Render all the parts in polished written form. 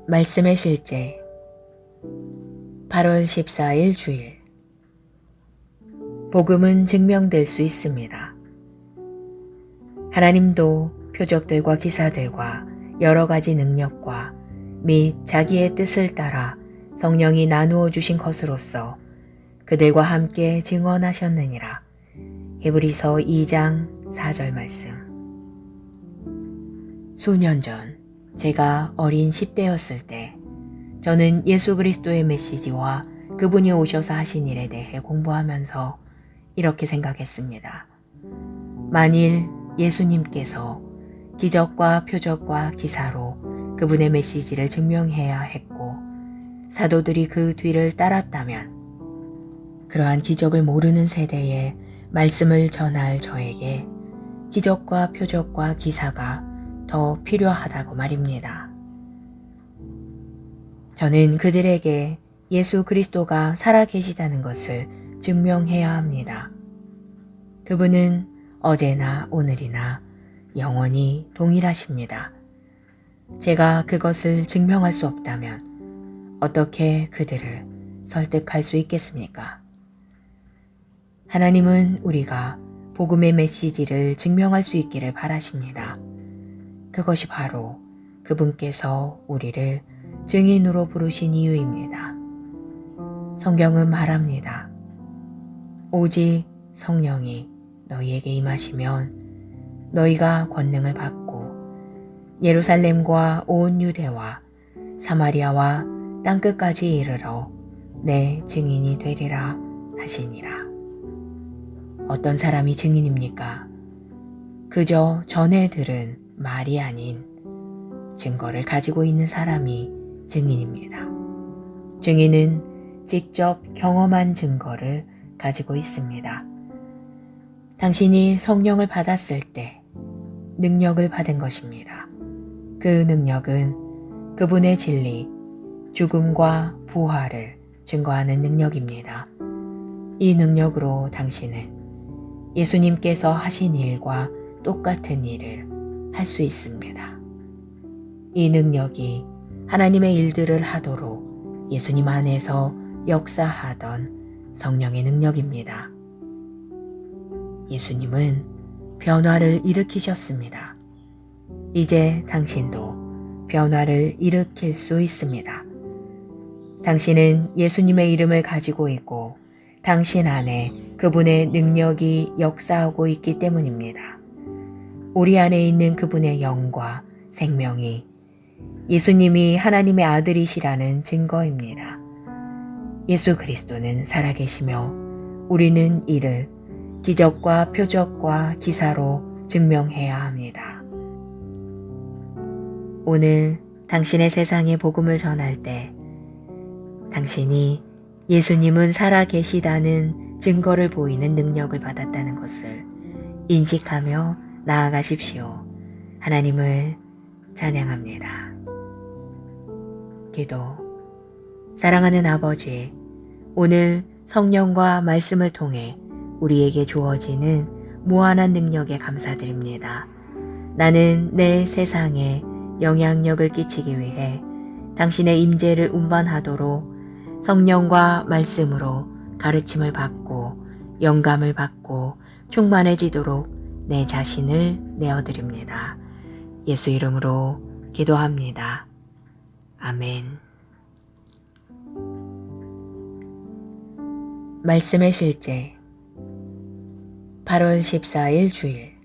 말씀의 실제 8월 14일 주일 복음은 증명될 수 있습니다. 하나님도 표적들과 기사들과 여러 가지 능력과 및 자기의 뜻을 따라 성령이 나누어 주신 것으로서 그들과 함께 증언하셨느니라. 히브리서 2장 4절 말씀. 수년 전 제가 어린 10대였을 때 저는 예수 그리스도의 메시지와 그분이 오셔서 하신 일에 대해 공부하면서 이렇게 생각했습니다. 만일 예수님께서 기적과 표적과 기사로 그분의 메시지를 증명해야 했고 사도들이 그 뒤를 따랐다면 그러한 기적을 모르는 세대에 말씀을 전할 저에게 기적과 표적과 기사가 더 필요하다고 말입니다. 저는 그들에게 예수 그리스도가 살아계시다는 것을 증명해야 합니다. 그분은 어제나 오늘이나 영원히 동일하십니다. 제가 그것을 증명할 수 없다면 어떻게 그들을 설득할 수 있겠습니까? 하나님은 우리가 복음의 메시지를 증명할 수 있기를 바라십니다. 그것이 바로 그분께서 우리를 증인으로 부르신 이유입니다. 성경은 말합니다. 오직 성령이 너희에게 임하시면 너희가 권능을 받고 예루살렘과 온 유대와 사마리아와 땅끝까지 이르러 내 증인이 되리라 하시니라. 어떤 사람이 증인입니까? 그저 전에 들은 말이 아닌 증거를 가지고 있는 사람이 증인입니다. 증인은 직접 경험한 증거를 가지고 있습니다. 당신이 성령을 받았을 때 능력을 받은 것입니다. 그 능력은 그분의 진리, 죽음과 부활을 증거하는 능력입니다. 이 능력으로 당신은 예수님께서 하신 일과 똑같은 일을 할 수 있습니다. 이 능력이 하나님의 일들을 하도록 예수님 안에서 역사하던 성령의 능력입니다. 예수님은 변화를 일으키셨습니다. 이제 당신도 변화를 일으킬 수 있습니다. 당신은 예수님의 이름을 가지고 있고 당신 안에 그분의 능력이 역사하고 있기 때문입니다. 우리 안에 있는 그분의 영과 생명이 예수님이 하나님의 아들이시라는 증거입니다. 예수 그리스도는 살아계시며 우리는 이를 기적과 표적과 기사로 증명해야 합니다. 오늘 당신의 세상에 복음을 전할 때 당신이 예수님은 살아계시다는 증거를 보이는 능력을 받았다는 것을 인식하며 나아가십시오. 하나님을 찬양합니다. 기도. 사랑하는 아버지, 오늘 성령과 말씀을 통해 우리에게 주어지는 무한한 능력에 감사드립니다. 나는 내 세상에 영향력을 끼치기 위해 당신의 임재를 운반하도록 성령과 말씀으로 가르침을 받고 영감을 받고 충만해지도록 내 자신을 내어드립니다. 예수 이름으로 기도합니다. 아멘. 말씀의 실제 8월 14일 주일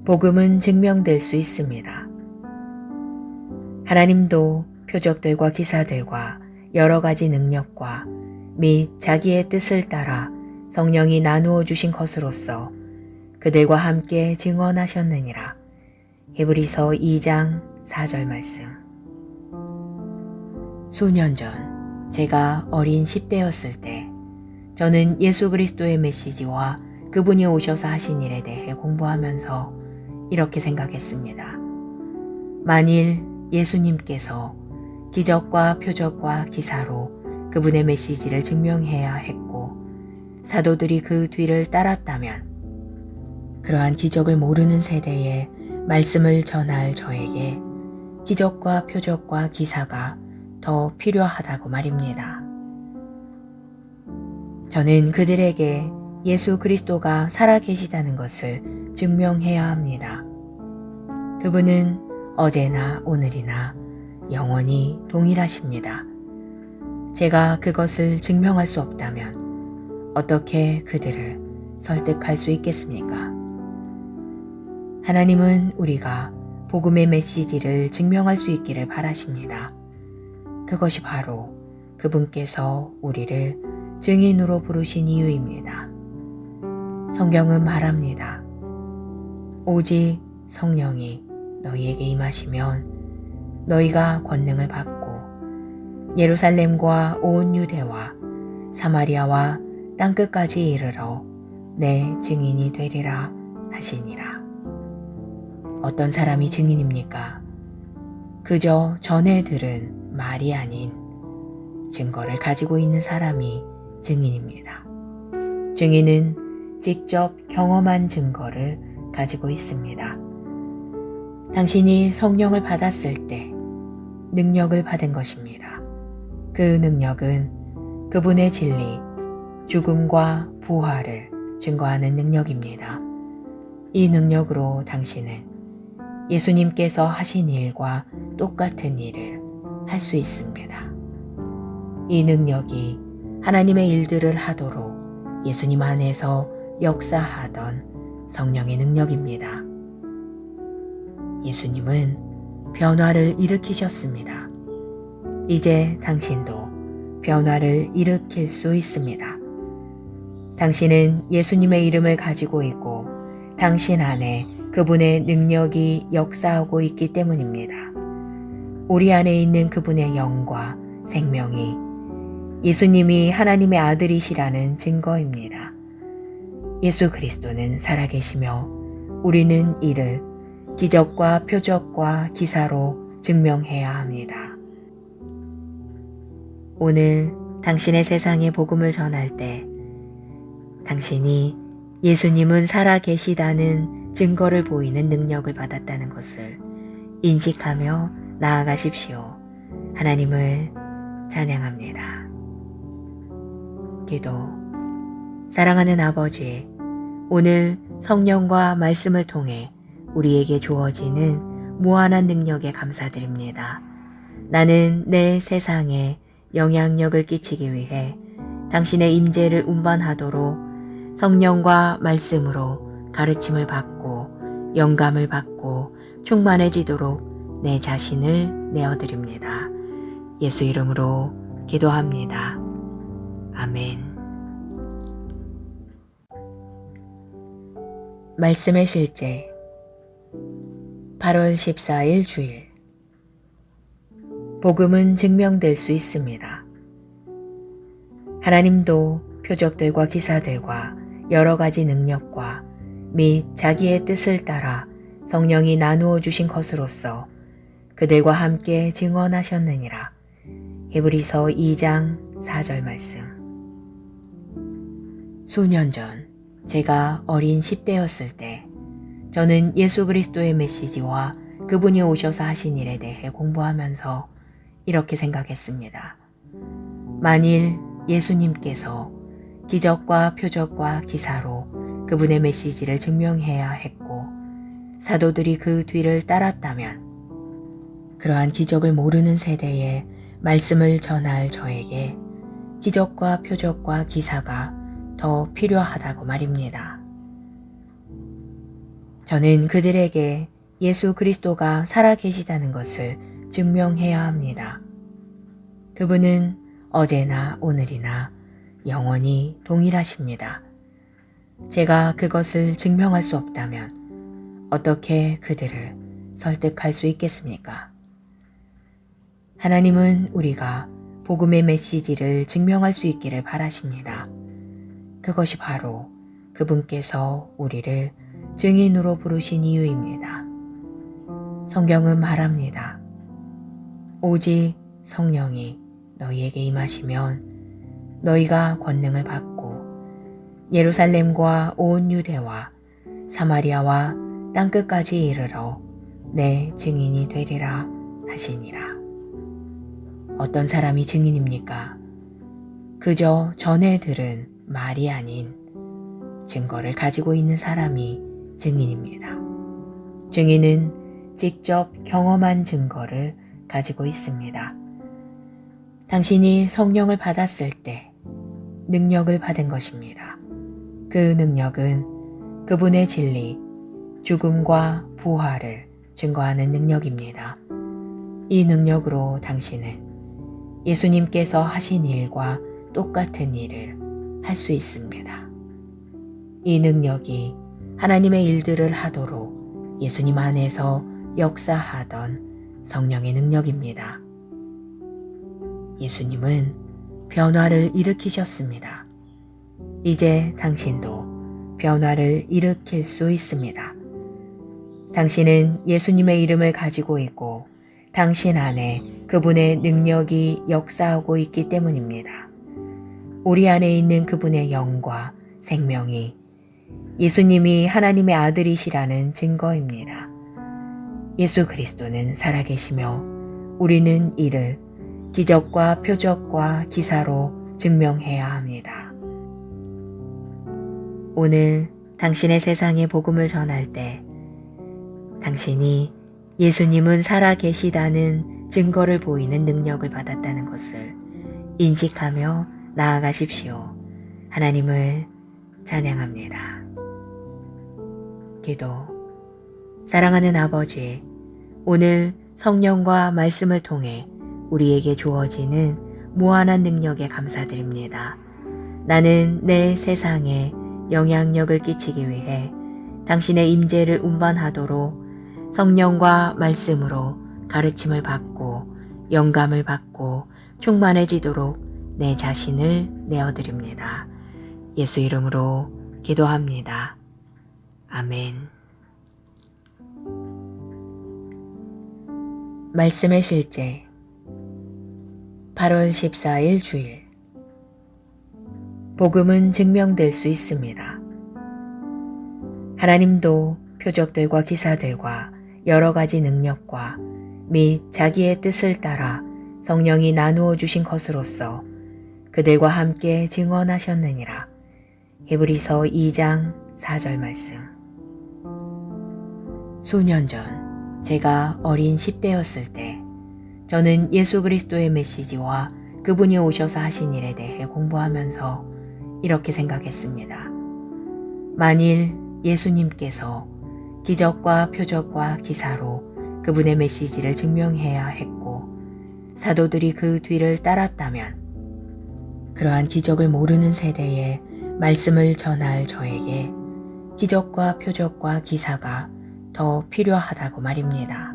복음은 증명될 수 있습니다. 하나님도 표적들과 기사들과 여러 가지 능력과 및 자기의 뜻을 따라 성령이 나누어 주신 것으로서 그들과 함께 증언하셨느니라. 히브리서 2장 4절 말씀. 수년 전 제가 어린 10대였을 때 저는 예수 그리스도의 메시지와 그분이 오셔서 하신 일에 대해 공부하면서 이렇게 생각했습니다. 만일 예수님께서 기적과 표적과 기사로 그분의 메시지를 증명해야 했고 사도들이 그 뒤를 따랐다면 그러한 기적을 모르는 세대에 말씀을 전할 저에게 기적과 표적과 기사가 더 필요하다고 말입니다. 저는 그들에게 예수 그리스도가 살아계시다는 것을 증명해야 합니다. 그분은 어제나 오늘이나 영원히 동일하십니다. 제가 그것을 증명할 수 없다면 어떻게 그들을 설득할 수 있겠습니까? 하나님은 우리가 복음의 메시지를 증명할 수 있기를 바라십니다. 그것이 바로 그분께서 우리를 증인으로 부르신 이유입니다. 성경은 말합니다. 오직 성령이 너희에게 임하시면 너희가 권능을 받고 예루살렘과 온 유대와 사마리아와 땅끝까지 이르러 내 증인이 되리라 하시니라. 어떤 사람이 증인입니까? 그저 전에 들은 말이 아닌 증거를 가지고 있는 사람이 증인입니다. 증인은 직접 경험한 증거를 가지고 있습니다. 당신이 성령을 받았을 때 능력을 받은 것입니다. 그 능력은 그분의 진리, 죽음과 부활을 증거하는 능력입니다. 이 능력으로 당신은 예수님께서 하신 일과 똑같은 일을 할 수 있습니다. 이 능력이 하나님의 일들을 하도록 예수님 안에서 역사하던 성령의 능력입니다. 예수님은 변화를 일으키셨습니다. 이제 당신도 변화를 일으킬 수 있습니다. 당신은 예수님의 이름을 가지고 있고 당신 안에 그분의 능력이 역사하고 있기 때문입니다. 우리 안에 있는 그분의 영과 생명이 예수님이 하나님의 아들이시라는 증거입니다. 예수 그리스도는 살아계시며 우리는 이를 기적과 표적과 기사로 증명해야 합니다. 오늘 당신의 세상에 복음을 전할 때 당신이 예수님은 살아계시다는 증거를 보이는 능력을 받았다는 것을 인식하며 나아가십시오. 하나님을 찬양합니다. 기도. 사랑하는 아버지, 오늘 성령과 말씀을 통해 우리에게 주어지는 무한한 능력에 감사드립니다. 나는 내 세상에 영향력을 끼치기 위해 당신의 임재를 운반하도록 성령과 말씀으로 가르침을 받고 영감을 받고 충만해지도록 내 자신을 내어드립니다. 예수 이름으로 기도합니다. 아멘. 말씀의 실제 8월 14일 주일. 복음은 증명될 수 있습니다. 하나님도 표적들과 기사들과 여러 가지 능력과 및 자기의 뜻을 따라 성령이 나누어 주신 것으로서 그들과 함께 증언하셨느니라. 히브리서 2장 4절 말씀. 수년 전 제가 어린 10대였을 때 저는 예수 그리스도의 메시지와 그분이 오셔서 하신 일에 대해 공부하면서 이렇게 생각했습니다. 만일 예수님께서 기적과 표적과 기사로 그분의 메시지를 증명해야 했고 사도들이 그 뒤를 따랐다면 그러한 기적을 모르는 세대에 말씀을 전할 저에게 기적과 표적과 기사가 더 필요하다고 말입니다. 저는 그들에게 예수 그리스도가 살아계시다는 것을 증명해야 합니다. 그분은 어제나 오늘이나 영원히 동일하십니다. 제가 그것을 증명할 수 없다면 어떻게 그들을 설득할 수 있겠습니까? 하나님은 우리가 복음의 메시지를 증명할 수 있기를 바라십니다. 그것이 바로 그분께서 우리를 증인으로 부르신 이유입니다. 성경은 말합니다. 오직 성령이 너희에게 임하시면 너희가 권능을 받고 예루살렘과 온 유대와 사마리아와 땅끝까지 이르러 내 증인이 되리라 하시니라. 어떤 사람이 증인입니까? 그저 전에 들은 말이 아닌 증거를 가지고 있는 사람이 증인입니다. 증인은 직접 경험한 증거를 가지고 있습니다. 당신이 성령을 받았을 때 능력을 받은 것입니다. 그 능력은 그분의 진리, 죽음과 부활을 증거하는 능력입니다. 이 능력으로 당신은 예수님께서 하신 일과 똑같은 일을 할 수 있습니다. 이 능력이 하나님의 일들을 하도록 예수님 안에서 역사하던 성령의 능력입니다. 예수님은 변화를 일으키셨습니다. 이제 당신도 변화를 일으킬 수 있습니다. 당신은 예수님의 이름을 가지고 있고 당신 안에 그분의 능력이 역사하고 있기 때문입니다. 우리 안에 있는 그분의 영과 생명이 예수님이 하나님의 아들이시라는 증거입니다. 예수 그리스도는 살아계시며 우리는 이를 기적과 표적과 기사로 증명해야 합니다. 오늘 당신의 세상에 복음을 전할 때 당신이 예수님은 살아계시다는 증거를 보이는 능력을 받았다는 것을 인식하며 나아가십시오. 하나님을 찬양합니다. 기도. 사랑하는 아버지, 오늘 성령과 말씀을 통해 우리에게 주어지는 무한한 능력에 감사드립니다. 나는 내 세상에 영향력을 끼치기 위해 당신의 임재를 운반하도록 성령과 말씀으로 가르침을 받고 영감을 받고 충만해지도록 내 자신을 내어드립니다. 예수 이름으로 기도합니다. 아멘. 말씀의 실제 8월 14일 주일. 복음은 증명될 수 있습니다. 하나님도 표적들과 기사들과 여러 가지 능력과 및 자기의 뜻을 따라 성령이 나누어 주신 것으로서 그들과 함께 증언하셨느니라. 히브리서 2장 4절 말씀. 수년 전 제가 어린 10대였을 때 저는 예수 그리스도의 메시지와 그분이 오셔서 하신 일에 대해 공부하면서 이렇게 생각했습니다. 만일 예수님께서 기적과 표적과 기사로 그분의 메시지를 증명해야 했고 사도들이 그 뒤를 따랐다면 그러한 기적을 모르는 세대에 말씀을 전할 저에게 기적과 표적과 기사가 더 필요하다고 말입니다.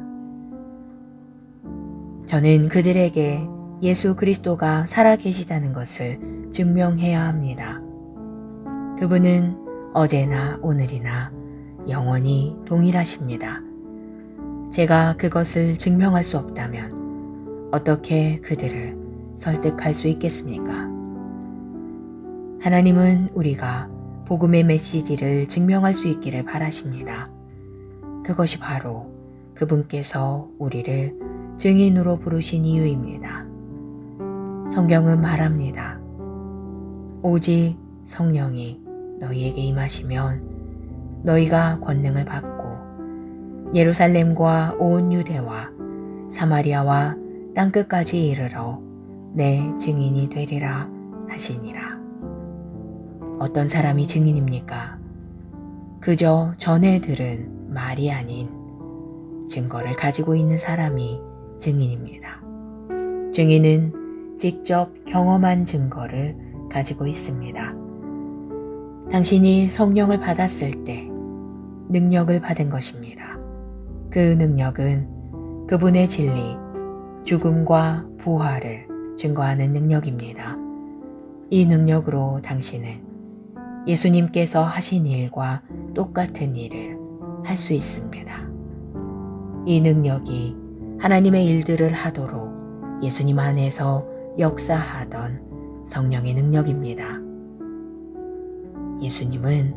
저는 그들에게 예수 그리스도가 살아계시다는 것을 증명해야 합니다. 그분은 어제나 오늘이나 영원히 동일하십니다. 제가 그것을 증명할 수 없다면 어떻게 그들을 설득할 수 있겠습니까? 하나님은 우리가 복음의 메시지를 증명할 수 있기를 바라십니다. 그것이 바로 그분께서 우리를 증인으로 부르신 이유입니다. 성경은 말합니다. 오직 성령이 너희에게 임하시면 너희가 권능을 받고 예루살렘과 온 유대와 사마리아와 땅끝까지 이르러 내 증인이 되리라 하시니라. 어떤 사람이 증인입니까? 그저 전에 들은 말이 아닌 증거를 가지고 있는 사람이 증인입니다. 증인은 직접 경험한 증거를 가지고 있습니다. 당신이 성령을 받았을 때 능력을 받은 것입니다. 그 능력은 그분의 진리, 죽음과 부활을 증거하는 능력입니다. 이 능력으로 당신은 예수님께서 하신 일과 똑같은 일을 할 수 있습니다. 이 능력이 하나님의 일들을 하도록 예수님 안에서 역사하던 성령의 능력입니다. 예수님은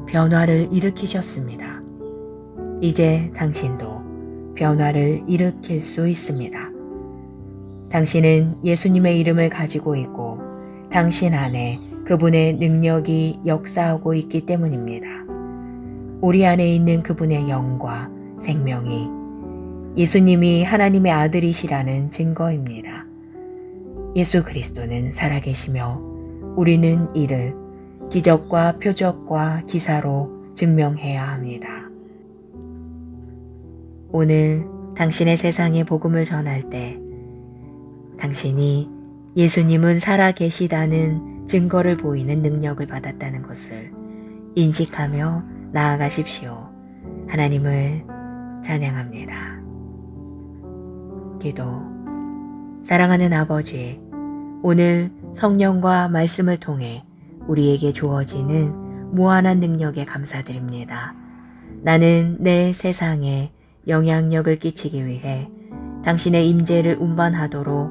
변화를 일으키셨습니다. 이제 당신도 변화를 일으킬 수 있습니다. 당신은 예수님의 이름을 가지고 있고 당신 안에 그분의 능력이 역사하고 있기 때문입니다. 우리 안에 있는 그분의 영과 생명이 예수님이 하나님의 아들이시라는 증거입니다. 예수 그리스도는 살아계시며 우리는 이를 기적과 표적과 기사로 증명해야 합니다. 오늘 당신의 세상에 복음을 전할 때 당신이 예수님은 살아계시다는 증거를 보이는 능력을 받았다는 것을 인식하며 나아가십시오. 하나님을 찬양합니다. 기도. 사랑하는 아버지, 오늘 성령과 말씀을 통해 우리에게 주어지는 무한한 능력에 감사드립니다. 나는 내 세상에 영향력을 끼치기 위해 당신의 임재를 운반하도록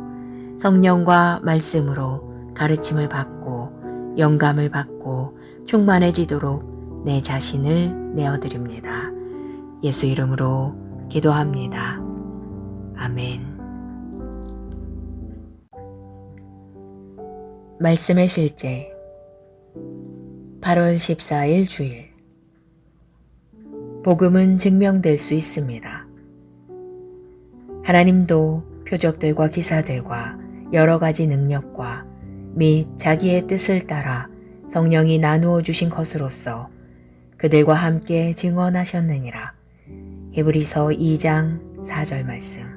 성령과 말씀으로 가르침을 받고 영감을 받고 충만해지도록 내 자신을 내어드립니다. 예수 이름으로 기도합니다. 아멘. 말씀의 실제 8월 14일 주일. 복음은 증명될 수 있습니다. 하나님도 표적들과 기사들과 여러 가지 능력과 및 자기의 뜻을 따라 성령이 나누어 주신 것으로서 그들과 함께 증언하셨느니라. 히브리서 2장 4절 말씀.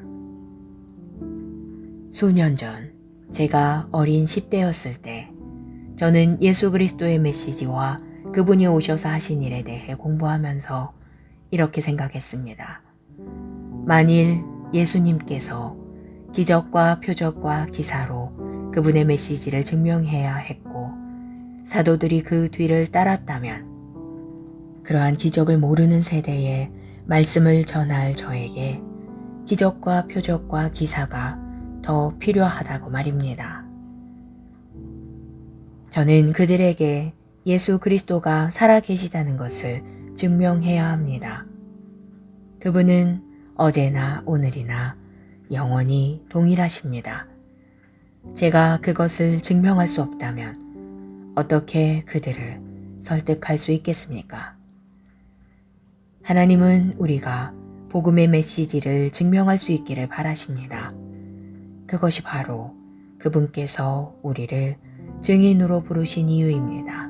수년 전 제가 어린 10대였을 때 저는 예수 그리스도의 메시지와 그분이 오셔서 하신 일에 대해 공부하면서 이렇게 생각했습니다. 만일 예수님께서 기적과 표적과 기사로 그분의 메시지를 증명해야 했고 사도들이 그 뒤를 따랐다면 그러한 기적을 모르는 세대에 말씀을 전할 저에게 기적과 표적과 기사가 더 필요하다고 말입니다. 저는 그들에게 예수 그리스도가 살아계시다는 것을 증명해야 합니다. 그분은 어제나 오늘이나 영원히 동일하십니다. 제가 그것을 증명할 수 없다면 어떻게 그들을 설득할 수 있겠습니까? 하나님은 우리가 복음의 메시지를 증명할 수 있기를 바라십니다. 그것이 바로 그분께서 우리를 증인으로 부르신 이유입니다.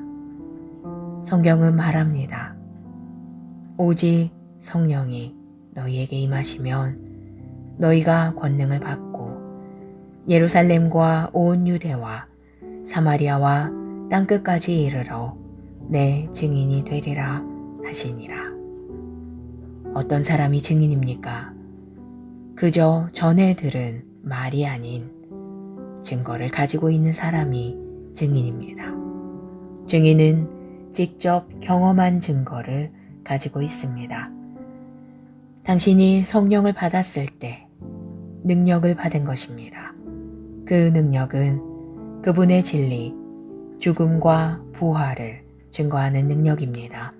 성경은 말합니다. 오직 성령이 너희에게 임하시면 너희가 권능을 받고 예루살렘과 온 유대와 사마리아와 땅끝까지 이르러 내 증인이 되리라 하시니라. 어떤 사람이 증인입니까? 그저 전에 들은 말이 아닌 증거를 가지고 있는 사람이 증인입니다. 증인은 직접 경험한 증거를 가지고 있습니다. 당신이 성령을 받았을 때 능력을 받은 것입니다. 그 능력은 그분의 진리, 죽음과 부활을 증거하는 능력입니다.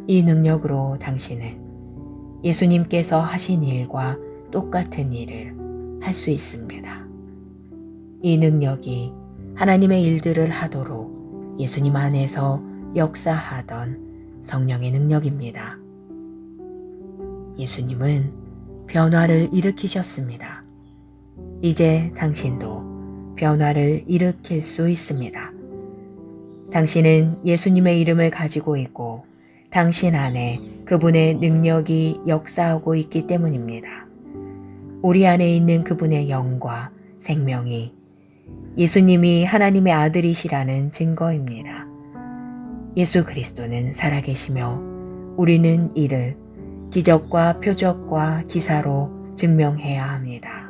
이 능력으로 당신은 예수님께서 하신 일과 똑같은 일을 할 수 있습니다. 이 능력이 하나님의 일들을 하도록 예수님 안에서 역사하던 성령의 능력입니다. 예수님은 변화를 일으키셨습니다. 이제 당신도 변화를 일으킬 수 있습니다. 당신은 예수님의 이름을 가지고 있고 당신 안에 그분의 능력이 역사하고 있기 때문입니다. 우리 안에 있는 그분의 영과 생명이 예수님이 하나님의 아들이시라는 증거입니다. 예수 그리스도는 살아계시며 우리는 이를 기적과 표적과 기사로 증명해야 합니다.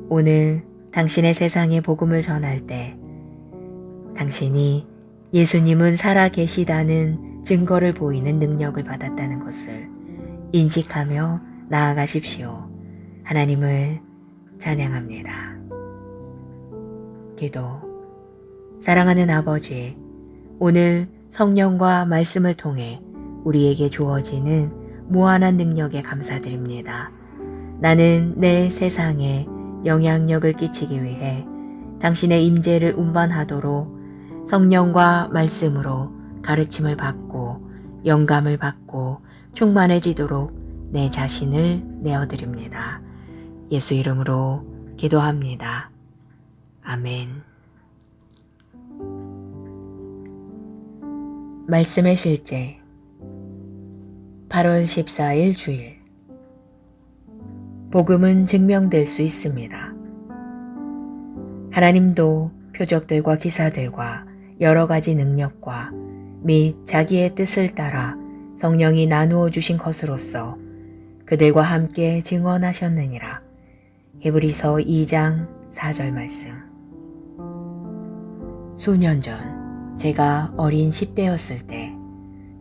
오늘 당신의 세상에 복음을 전할 때 당신이 예수님은 살아계시다는 증거를 보이는 능력을 받았다는 것을 인식하며 나아가십시오. 하나님을 찬양합니다. 기도. 사랑하는 아버지, 오늘 성령과 말씀을 통해 우리에게 주어지는 무한한 능력에 감사드립니다. 나는 내 세상에 영향력을 끼치기 위해 당신의 임재를 운반하도록 성령과 말씀으로 가르침을 받고 영감을 받고 충만해지도록 내 자신을 내어드립니다. 예수 이름으로 기도합니다. 아멘. 말씀의 실제 8월 14일 주일 복음은 증명될 수 있습니다. 하나님도 표적들과 기사들과 여러 가지 능력과 및 자기의 뜻을 따라 성령이 나누어 주신 것으로서 그들과 함께 증언하셨느니라. 히브리서 2장 4절 말씀. 수년 전 제가 어린 10대였을 때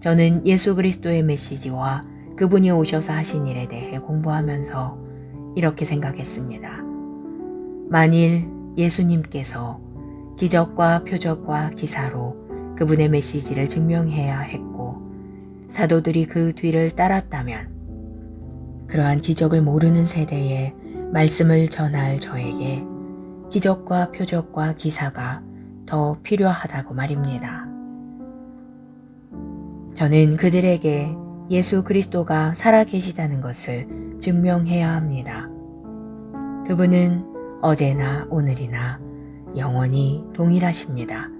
저는 예수 그리스도의 메시지와 그분이 오셔서 하신 일에 대해 공부하면서 이렇게 생각했습니다. 만일 예수님께서 기적과 표적과 기사로 그분의 메시지를 증명해야 했고 사도들이 그 뒤를 따랐다면 그러한 기적을 모르는 세대에 말씀을 전할 저에게 기적과 표적과 기사가 더 필요하다고 말입니다. 저는 그들에게 예수 그리스도가 살아계시다는 것을 증명해야 합니다. 그분은 어제나 오늘이나 영원히 동일하십니다.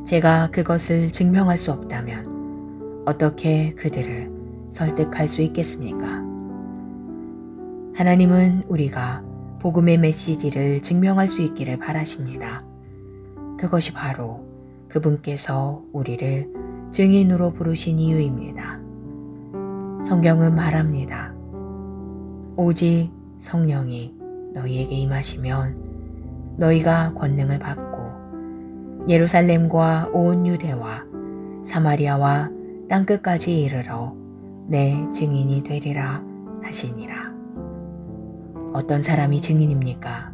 제가 그것을 증명할 수 없다면 어떻게 그들을 설득할 수 있겠습니까? 하나님은 우리가 복음의 메시지를 증명할 수 있기를 바라십니다. 그것이 바로 그분께서 우리를 증인으로 부르신 이유입니다. 성경은 말합니다. 오직 성령이 너희에게 임하시면 너희가 권능을 받고 예루살렘과 온 유대와 사마리아와 땅끝까지 이르러 내 증인이 되리라 하시니라. 어떤 사람이 증인입니까?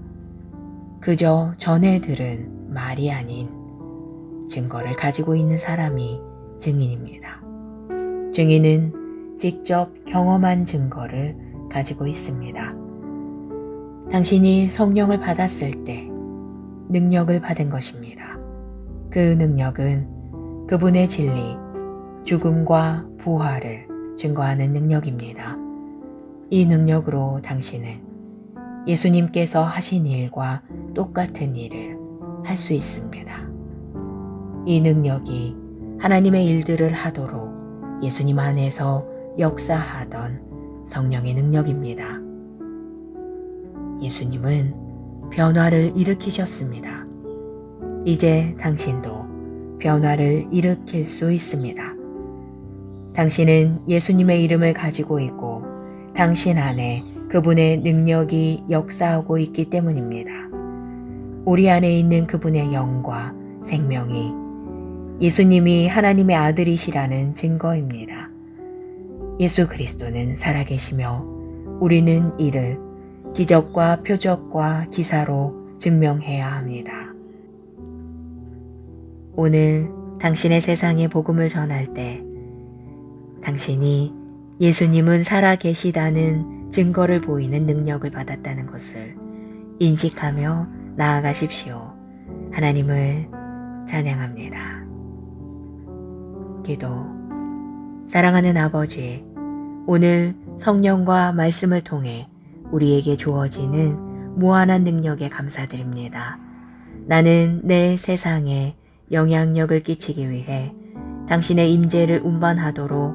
그저 전에 들은 말이 아닌 증거를 가지고 있는 사람이 증인입니다. 증인은 직접 경험한 증거를 가지고 있습니다. 당신이 성령을 받았을 때 능력을 받은 것입니다. 그 능력은 그분의 진리, 죽음과 부활을 증거하는 능력입니다. 이 능력으로 당신은 예수님께서 하신 일과 똑같은 일을 할 수 있습니다. 이 능력이 하나님의 일들을 하도록 예수님 안에서 역사하던 성령의 능력입니다. 예수님은 변화를 일으키셨습니다. 이제 당신도 변화를 일으킬 수 있습니다. 당신은 예수님의 이름을 가지고 있고 당신 안에 그분의 능력이 역사하고 있기 때문입니다. 우리 안에 있는 그분의 영과 생명이 예수님이 하나님의 아들이시라는 증거입니다. 예수 그리스도는 살아계시며 우리는 이를 기적과 표적과 기사로 증명해야 합니다. 오늘 당신의 세상에 복음을 전할 때 당신이 예수님은 살아계시다는 증거를 보이는 능력을 받았다는 것을 인식하며 나아가십시오. 하나님을 찬양합니다. 기도. 사랑하는 아버지, 오늘 성령과 말씀을 통해 우리에게 주어지는 무한한 능력에 감사드립니다. 나는 내 세상에 영향력을 끼치기 위해 당신의 임재를 운반하도록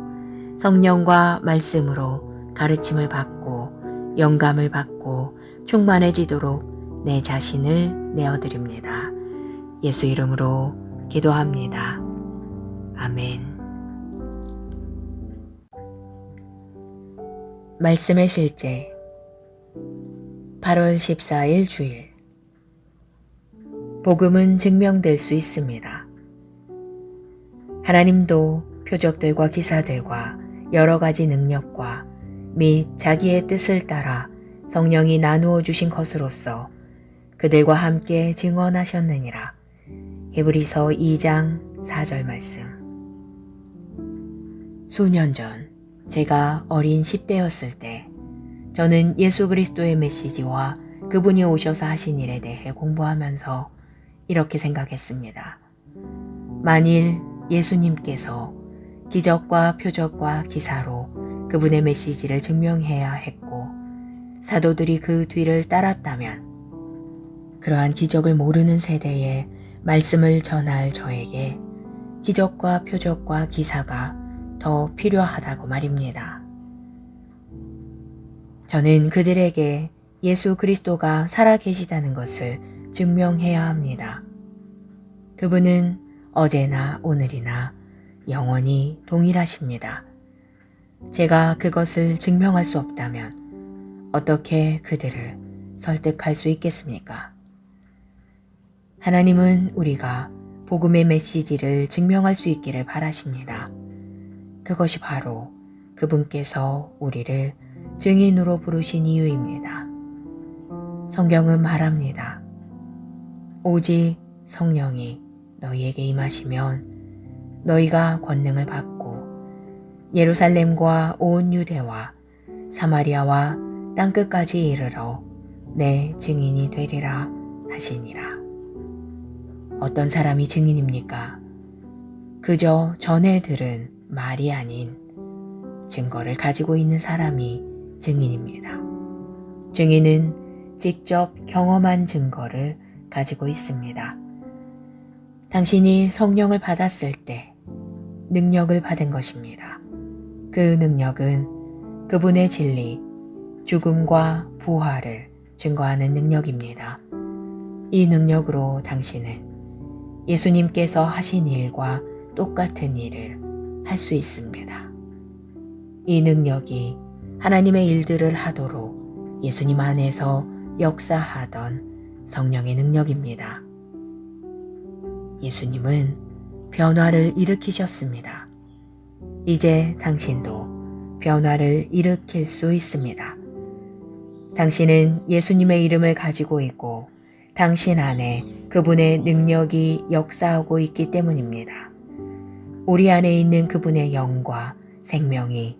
성령과 말씀으로 가르침을 받고 영감을 받고 충만해지도록 내 자신을 내어드립니다. 예수 이름으로 기도합니다. 아멘. 말씀의 실제 8월 14일 주일 복음은 증명될 수 있습니다. 하나님도 표적들과 기사들과 여러 가지 능력과 및 자기의 뜻을 따라 성령이 나누어 주신 것으로서 그들과 함께 증언하셨느니라. 히브리서 2장 4절 말씀. 수년 전 제가 어린 10대였을 때 저는 예수 그리스도의 메시지와 그분이 오셔서 하신 일에 대해 공부하면서 이렇게 생각했습니다. 만일 예수님께서 기적과 표적과 기사로 그분의 메시지를 증명해야 했고 사도들이 그 뒤를 따랐다면 그러한 기적을 모르는 세대에 말씀을 전할 저에게 기적과 표적과 기사가 더 필요하다고 말입니다. 저는 그들에게 예수 그리스도가 살아계시다는 것을 증명해야 합니다. 그분은 어제나 오늘이나 영원히 동일하십니다. 제가 그것을 증명할 수 없다면 어떻게 그들을 설득할 수 있겠습니까? 하나님은 우리가 복음의 메시지를 증명할 수 있기를 바라십니다. 그것이 바로 그분께서 우리를 증인으로 부르신 이유입니다. 성경은 말합니다. 오직 성령이 너희에게 임하시면 너희가 권능을 받고 예루살렘과 온 유대와 사마리아와 땅끝까지 이르러 내 증인이 되리라 하시니라. 어떤 사람이 증인입니까? 그저 전에 들은 말이 아닌 증거를 가지고 있는 사람이 증인입니다. 증인은 직접 경험한 증거를 가지고 있습니다. 당신이 성령을 받았을 때 능력을 받은 것입니다. 그 능력은 그분의 진리, 죽음과 부활을 증거하는 능력입니다. 이 능력으로 당신은 예수님께서 하신 일과 똑같은 일을 할 수 있습니다. 이 능력이 하나님의 일들을 하도록 예수님 안에서 역사하던 성령의 능력입니다. 예수님은 변화를 일으키셨습니다. 이제 당신도 변화를 일으킬 수 있습니다. 당신은 예수님의 이름을 가지고 있고 당신 안에 그분의 능력이 역사하고 있기 때문입니다. 우리 안에 있는 그분의 영과 생명이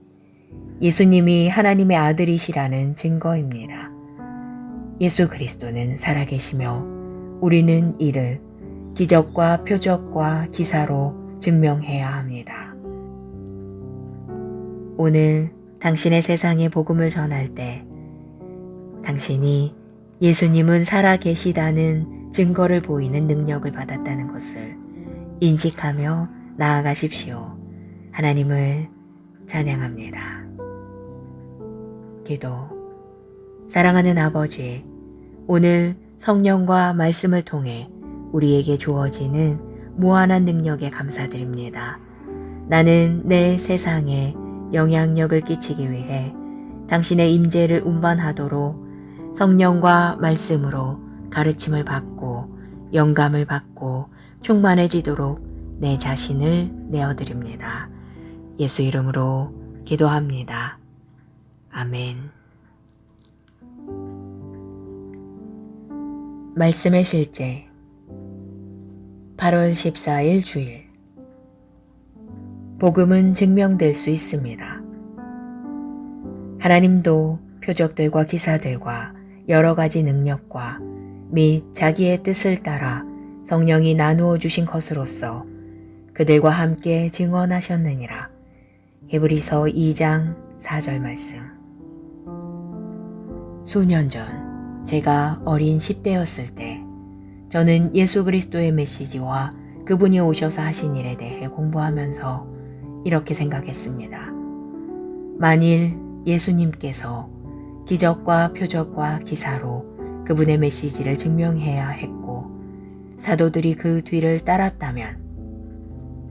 예수님이 하나님의 아들이시라는 증거입니다. 예수 그리스도는 살아계시며 우리는 이를 기적과 표적과 기사로 증명해야 합니다. 오늘 당신의 세상에 복음을 전할 때 당신이 예수님은 살아계시다는 증거를 보이는 능력을 받았다는 것을 인식하며 나아가십시오. 하나님을 찬양합니다. 기도. 사랑하는 아버지, 오늘 성령과 말씀을 통해 우리에게 주어지는 무한한 능력에 감사드립니다. 나는 내 세상에 영향력을 끼치기 위해 당신의 임재를 운반하도록 성령과 말씀으로 가르침을 받고 영감을 받고 충만해지도록 내 자신을 내어드립니다. 예수 이름으로 기도합니다. 아멘. 말씀의 실제 8월 14일 주일. 복음은 증명될 수 있습니다. 하나님도 표적들과 기사들과 여러 가지 능력과 및 자기의 뜻을 따라 성령이 나누어 주신 것으로서 그들과 함께 증언하셨느니라. 히브리서 2장 4절 말씀. 수년 전 제가 어린 10대였을 때 저는 예수 그리스도의 메시지와 그분이 오셔서 하신 일에 대해 공부하면서 이렇게 생각했습니다. 만일 예수님께서 기적과 표적과 기사로 그분의 메시지를 증명해야 했고 사도들이 그 뒤를 따랐다면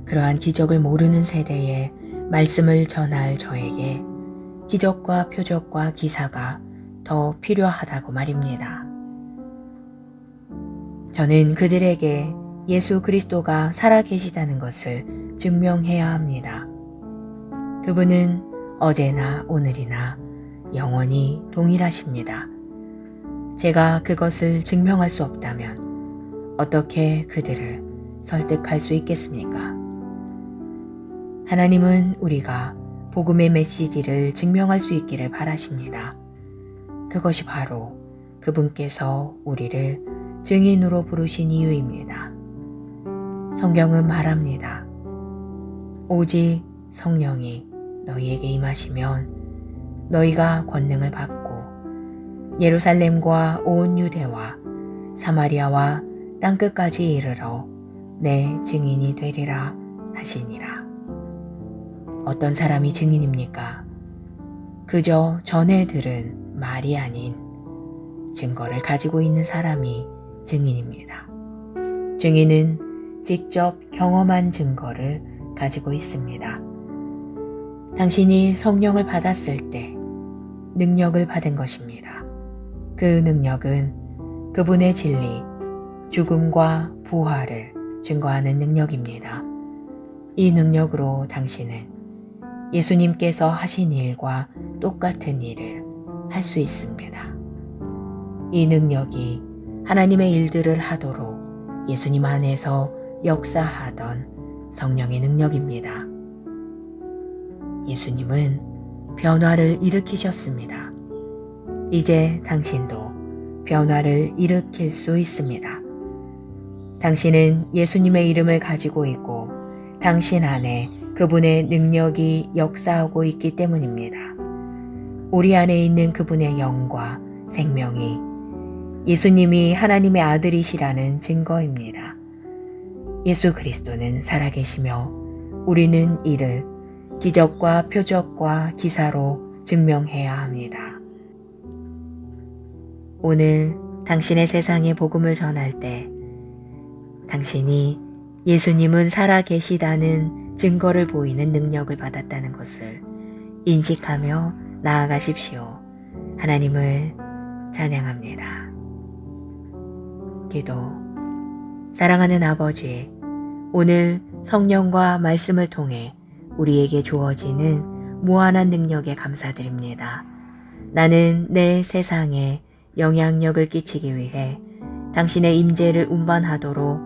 그러한 기적을 모르는 세대에 말씀을 전할 저에게 기적과 표적과 기사가 더 필요하다고 말입니다. 저는 그들에게 예수 그리스도가 살아계시다는 것을 증명해야 합니다. 그분은 어제나 오늘이나 영원히 동일하십니다. 제가 그것을 증명할 수 없다면 어떻게 그들을 설득할 수 있겠습니까? 하나님은 우리가 복음의 메시지를 증명할 수 있기를 바라십니다. 그것이 바로 그분께서 우리를 증인으로 부르신 이유입니다. 성경은 말합니다. 오직 성령이 너희에게 임하시면 너희가 권능을 받고 예루살렘과 온 유대와 사마리아와 땅끝까지 이르러 내 증인이 되리라 하시니라. 어떤 사람이 증인입니까? 그저 전에 들은 말이 아닌 증거를 가지고 있는 사람이 증인입니다. 증인은 직접 경험한 증거를 가지고 있습니다. 당신이 성령을 받았을 때 능력을 받은 것입니다. 그 능력은 그분의 진리, 죽음과 부활을 증거하는 능력입니다. 이 능력으로 당신은 예수님께서 하신 일과 똑같은 일을 할 수 있습니다. 이 능력이 하나님의 일들을 하도록 예수님 안에서 역사하던 성령의 능력입니다. 예수님은 변화를 일으키셨습니다. 이제 당신도 변화를 일으킬 수 있습니다. 당신은 예수님의 이름을 가지고 있고 당신 안에 그분의 능력이 역사하고 있기 때문입니다. 우리 안에 있는 그분의 영과 생명이 예수님이 하나님의 아들이시라는 증거입니다. 예수 그리스도는 살아계시며 우리는 이를 기적과 표적과 기사로 증명해야 합니다. 오늘 당신의 세상에 복음을 전할 때 당신이 예수님은 살아계시다는 증거를 보이는 능력을 받았다는 것을 인식하며 나아가십시오. 하나님을 찬양합니다. 기도. 사랑하는 아버지, 오늘 성령과 말씀을 통해 우리에게 주어지는 무한한 능력에 감사드립니다. 나는 내 세상에 영향력을 끼치기 위해 당신의 임재를 운반하도록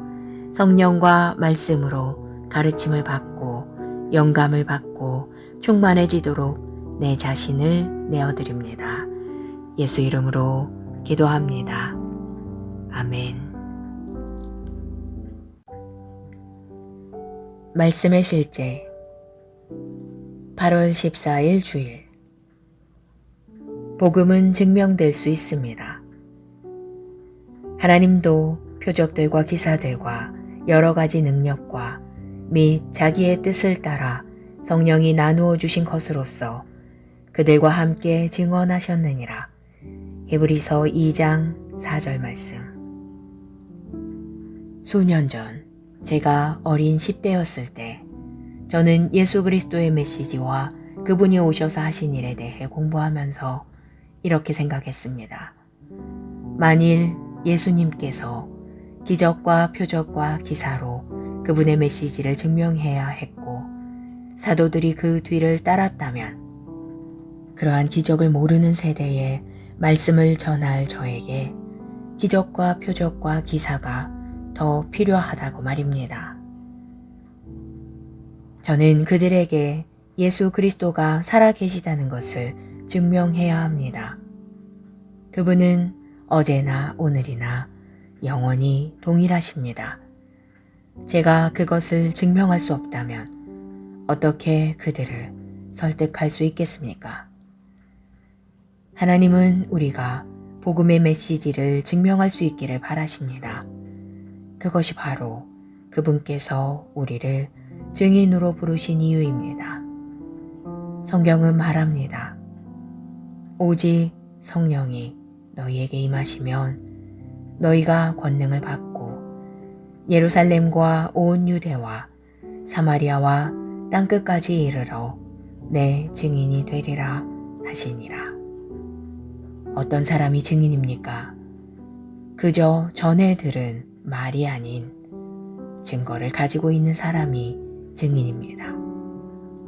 성령과 말씀으로 가르침을 받고 영감을 받고 충만해지도록 내 자신을 내어드립니다. 예수 이름으로 기도합니다. 아멘. 말씀의 실제 8월 14일 주일. 복음은 증명될 수 있습니다. 하나님도 표적들과 기사들과 여러 가지 능력과 및 자기의 뜻을 따라 성령이 나누어 주신 것으로서 그들과 함께 증언하셨느니라. 히브리서 2장 4절 말씀. 수년 전 제가 어린 10대였을 때 저는 예수 그리스도의 메시지와 그분이 오셔서 하신 일에 대해 공부하면서 이렇게 생각했습니다. 만일 예수님께서 기적과 표적과 기사로 그분의 메시지를 증명해야 했고 사도들이 그 뒤를 따랐다면 그러한 기적을 모르는 세대에 말씀을 전할 저에게 기적과 표적과 기사가 더 필요하다고 말입니다. 저는 그들에게 예수 그리스도가 살아계시다는 것을 증명해야 합니다. 그분은 어제나 오늘이나 영원히 동일하십니다. 제가 그것을 증명할 수 없다면 어떻게 그들을 설득할 수 있겠습니까? 하나님은 우리가 복음의 메시지를 증명할 수 있기를 바라십니다. 그것이 바로 그분께서 우리를 증인으로 부르신 이유입니다. 성경은 말합니다. 오직 성령이 너희에게 임하시면 너희가 권능을 받고 예루살렘과 온 유대와 사마리아와 땅끝까지 이르러 내 증인이 되리라 하시니라. 어떤 사람이 증인입니까? 그저 전에 들은 말이 아닌 증거를 가지고 있는 사람이 증인입니다.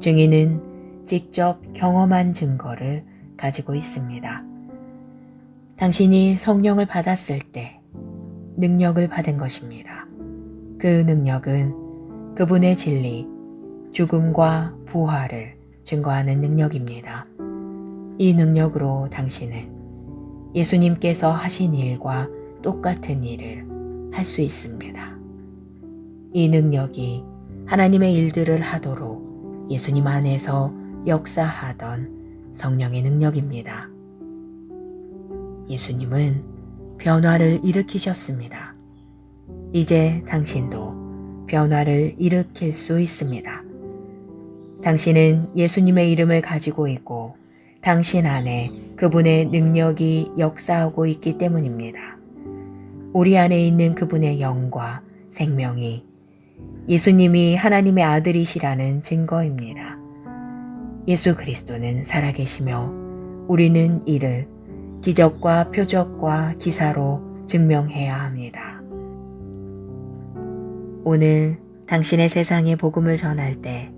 증인은 직접 경험한 증거를 가지고 있습니다. 당신이 성령을 받았을 때 능력을 받은 것입니다. 그 능력은 그분의 진리, 죽음과 부활을 증거하는 능력입니다. 이 능력으로 당신은 예수님께서 하신 일과 똑같은 일을 할 수 있습니다. 이 능력이 하나님의 일들을 하도록 예수님 안에서 역사하던 성령의 능력입니다. 예수님은 변화를 일으키셨습니다. 이제 당신도 변화를 일으킬 수 있습니다. 당신은 예수님의 이름을 가지고 있고 당신 안에 그분의 능력이 역사하고 있기 때문입니다. 우리 안에 있는 그분의 영과 생명이 예수님이 하나님의 아들이시라는 증거입니다. 예수 그리스도는 살아계시며 우리는 이를 기적과 표적과 기사로 증명해야 합니다. 오늘 당신의 세상에 복음을 전할 때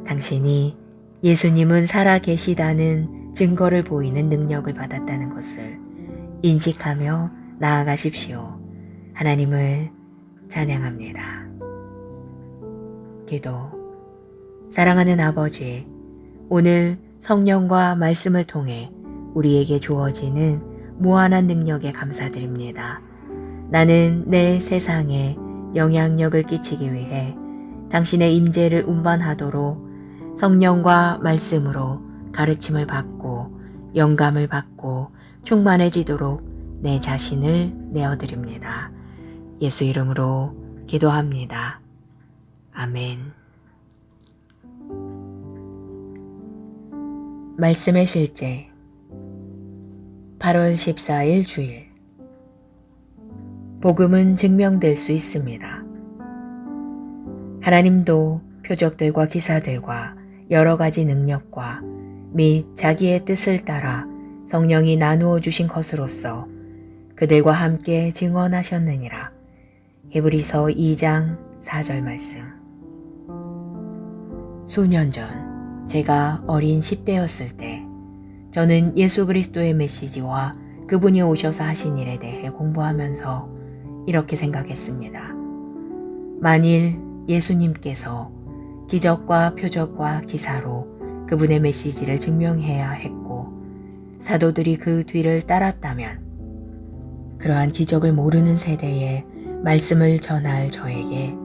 당신이 예수님은 살아계시다는 증거를 보이는 능력을 받았다는 것을 인식하며 나아가십시오. 하나님을 찬양합니다. 기도. 사랑하는 아버지, 오늘 성령과 말씀을 통해 우리에게 주어지는 무한한 능력에 감사드립니다. 나는 내 세상에 영향력을 끼치기 위해 당신의 임재를 운반하도록 성령과 말씀으로 가르침을 받고 영감을 받고 충만해지도록 내 자신을 내어드립니다. 예수 이름으로 기도합니다. 아멘. 말씀의 실제 8월 14일 주일. 복음은 증명될 수 있습니다. 하나님도 표적들과 기사들과 여러 가지 능력과 및 자기의 뜻을 따라 성령이 나누어 주신 것으로서 그들과 함께 증언하셨느니라. 히브리서 2장 4절 말씀. 수년 전 제가 어린 10대였을 때 저는 예수 그리스도의 메시지와 그분이 오셔서 하신 일에 대해 공부하면서 이렇게 생각했습니다. 만일 예수님께서 기적과 표적과 기사로 그분의 메시지를 증명해야 했고 사도들이 그 뒤를 따랐다면 그러한 기적을 모르는 세대에 말씀을 전할 저에게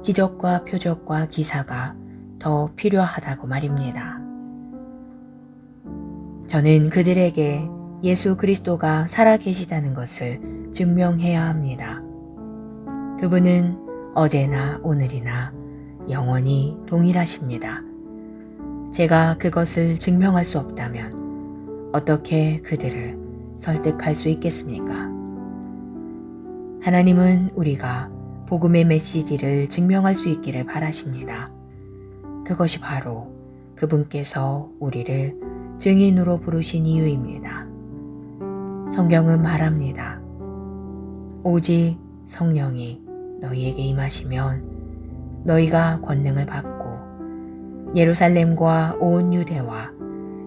기적과 표적과 기사가 더 필요하다고 말입니다. 저는 그들에게 예수 그리스도가 살아계시다는 것을 증명해야 합니다. 그분은 어제나 오늘이나 영원히 동일하십니다. 제가 그것을 증명할 수 없다면 어떻게 그들을 설득할 수 있겠습니까? 하나님은 우리가 복음의 메시지를 증명할 수 있기를 바라십니다. 그것이 바로 그분께서 우리를 증인으로 부르신 이유입니다. 성경은 말합니다. 오직 성령이 너희에게 임하시면 너희가 권능을 받고 예루살렘과 온 유대와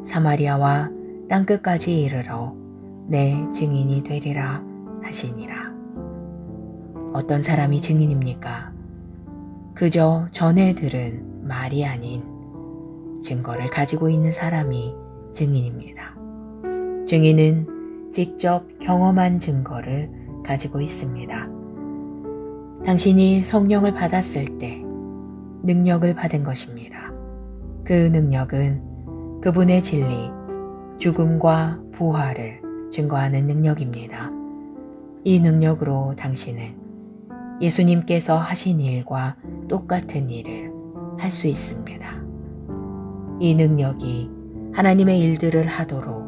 사마리아와 땅끝까지 이르러 내 증인이 되리라 하시니라. 어떤 사람이 증인입니까? 그저 전에 들은 말이 아닌 증거를 가지고 있는 사람이 증인입니다. 증인은 직접 경험한 증거를 가지고 있습니다. 당신이 성령을 받았을 때 능력을 받은 것입니다. 그 능력은 그분의 진리, 죽음과 부활을 증거하는 능력입니다. 이 능력으로 당신은 예수님께서 하신 일과 똑같은 일을 할 수 있습니다. 이 능력이 하나님의 일들을 하도록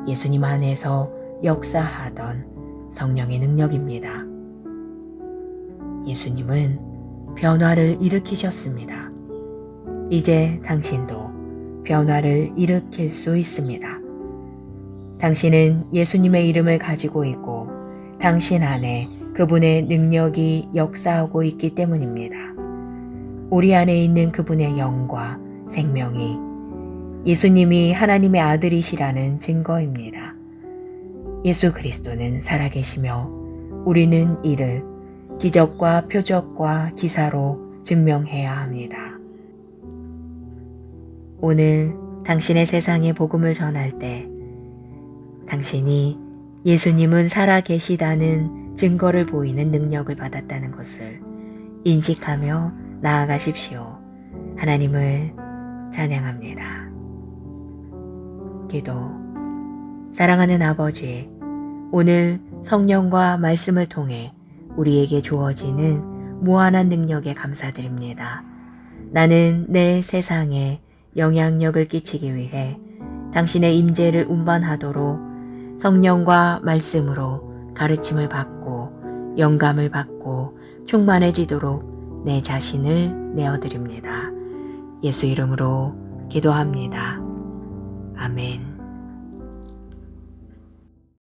예수님 안에서 역사하던 성령의 능력입니다. 예수님은 변화를 일으키셨습니다. 이제 당신도 변화를 일으킬 수 있습니다. 당신은 예수님의 이름을 가지고 있고 당신 안에 그분의 능력이 역사하고 있기 때문입니다. 우리 안에 있는 그분의 영과 생명이 예수님이 하나님의 아들이시라는 증거입니다. 예수 그리스도는 살아계시며 우리는 이를 기적과 표적과 기사로 증명해야 합니다. 오늘 당신의 세상에 복음을 전할 때 당신이 예수님은 살아계시다는 증거를 보이는 능력을 받았다는 것을 인식하며 나아가십시오. 하나님을 찬양합니다. 기도. 사랑하는 아버지, 오늘 성령과 말씀을 통해 우리에게 주어지는 무한한 능력에 감사드립니다. 나는 내 세상에 영향력을 끼치기 위해 당신의 임재를 운반하도록 성령과 말씀으로 가르침을 받고 영감을 받고 충만해지도록 내 자신을 내어드립니다. 예수 이름으로 기도합니다. 아멘.